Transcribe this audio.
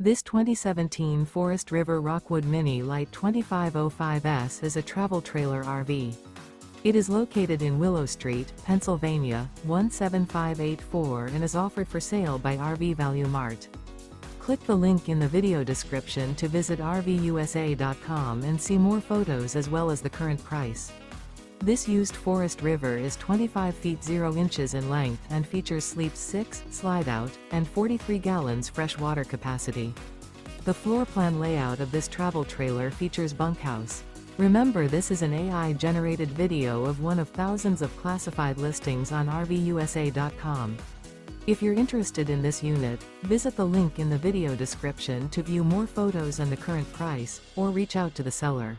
This 2017 Forest River Rockwood Mini Lite 2505S is a travel trailer RV. It is located in Willow Street, Pennsylvania, 17584 and is offered for sale by RV Value Mart. Click the link in the video description to visit RVUSA.com and see more photos as well as the current price. This used Forest River is 25 feet 0 inches in length and features sleeps 6, slide-out, and 43 gallons fresh water capacity. The floor plan layout of this travel trailer features bunkhouse. Remember, this is an AI-generated video of one of thousands of classified listings on RVUSA.com. If you're interested in this unit, visit the link in the video description to view more photos and the current price, or reach out to the seller.